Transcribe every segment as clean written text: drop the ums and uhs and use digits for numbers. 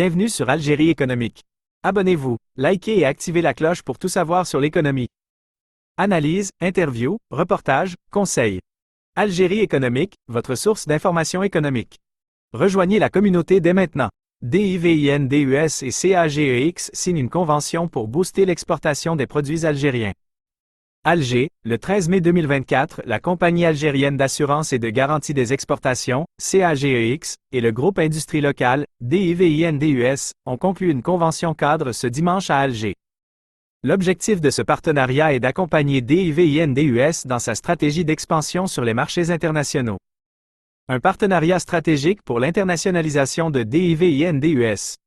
Bienvenue sur Algérie économique. Abonnez-vous, likez et activez la cloche pour tout savoir sur l'économie. Analyse, interview, reportage, conseils. Algérie économique, votre source d'information économique. Rejoignez la communauté dès maintenant. DIVINDUS et CAGEX signent une convention pour booster l'exportation des produits algériens. Alger, le 13 mai 2024, la compagnie algérienne d'assurance et de garantie des exportations, CAGEX, et le groupe industrie locale, DIVINDUS, ont conclu une convention cadre ce dimanche à Alger. L'objectif de ce partenariat est d'accompagner DIVINDUS dans sa stratégie d'expansion sur les marchés internationaux. Un partenariat stratégique pour l'internationalisation de DIVINDUS.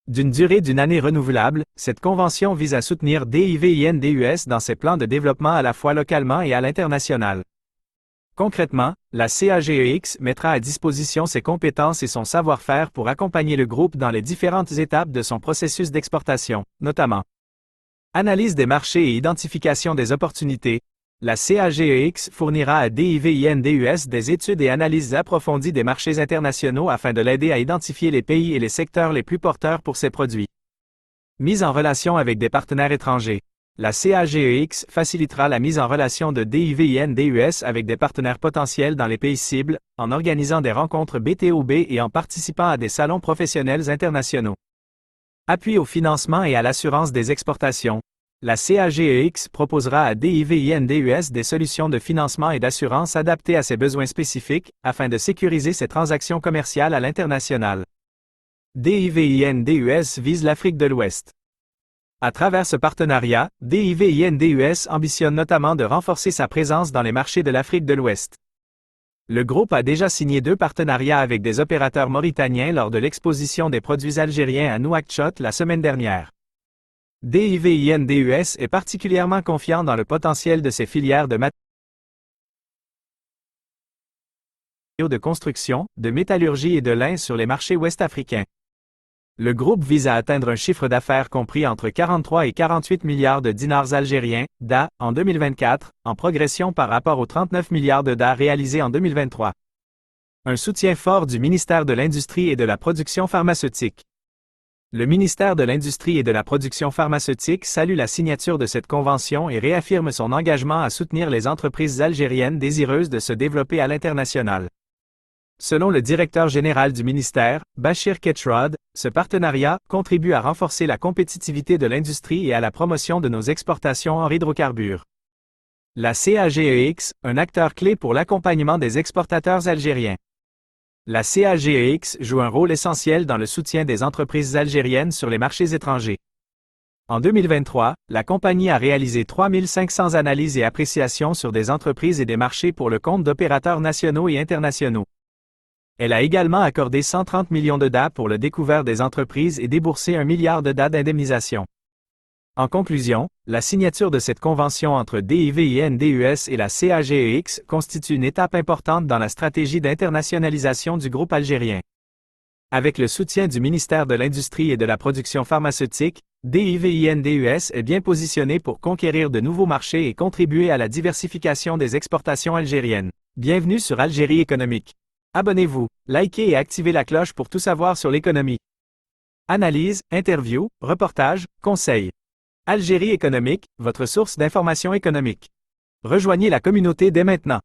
D'une durée d'une année renouvelable, cette convention vise à soutenir DIVINDUS dans ses plans de développement à la fois localement et à l'international. Concrètement, la CAGEX mettra à disposition ses compétences et son savoir-faire pour accompagner le groupe dans les différentes étapes de son processus d'exportation, notamment analyse des marchés et identification des opportunités. La CAGEX fournira à DIVINDUS des études et analyses approfondies des marchés internationaux afin de l'aider à identifier les pays et les secteurs les plus porteurs pour ses produits. Mise en relation avec des partenaires étrangers. La CAGEX facilitera la mise en relation de DIVINDUS avec des partenaires potentiels dans les pays cibles, en organisant des rencontres BTOB et en participant à des salons professionnels internationaux. Appui au financement et à l'assurance des exportations. La CAGEX proposera à DIVINDUS des solutions de financement et d'assurance adaptées à ses besoins spécifiques, afin de sécuriser ses transactions commerciales à l'international. DIVINDUS vise l'Afrique de l'Ouest. À travers ce partenariat, DIVINDUS ambitionne notamment de renforcer sa présence dans les marchés de l'Afrique de l'Ouest. Le groupe a déjà signé 2 partenariats avec des opérateurs mauritaniens lors de l'exposition des produits algériens à Nouakchott la semaine dernière. DIVINDUS est particulièrement confiant dans le potentiel de ses filières de matériaux de construction, de métallurgie et de lin sur les marchés ouest-africains. Le groupe vise à atteindre un chiffre d'affaires compris entre 43 et 48 milliards de dinars algériens, DA, en 2024, en progression par rapport aux 39 milliards de DA réalisés en 2023. Un soutien fort du ministère de l'Industrie et de la Production pharmaceutique. Le ministère de l'Industrie et de la Production pharmaceutique salue la signature de cette convention et réaffirme son engagement à soutenir les entreprises algériennes désireuses de se développer à l'international. Selon le directeur général du ministère, Bachir Ketrod, ce partenariat contribue à renforcer la compétitivité de l'industrie et à la promotion de nos exportations en hydrocarbures. La CAGEX, un acteur clé pour l'accompagnement des exportateurs algériens. La CAGEX joue un rôle essentiel dans le soutien des entreprises algériennes sur les marchés étrangers. En 2023, la compagnie a réalisé 3500 analyses et appréciations sur des entreprises et des marchés pour le compte d'opérateurs nationaux et internationaux. Elle a également accordé 130 millions de DA pour le découvert des entreprises et déboursé 1 milliard de DA d'indemnisation. En conclusion, la signature de cette convention entre DIVINDUS et la CAGEX constitue une étape importante dans la stratégie d'internationalisation du groupe algérien. Avec le soutien du ministère de l'Industrie et de la Production pharmaceutique, DIVINDUS est bien positionné pour conquérir de nouveaux marchés et contribuer à la diversification des exportations algériennes. Bienvenue sur Algérie économique. Abonnez-vous, likez et activez la cloche pour tout savoir sur l'économie. Analyse, interview, reportage, conseils. Algérie économique, votre source d'information économique. Rejoignez la communauté dès maintenant.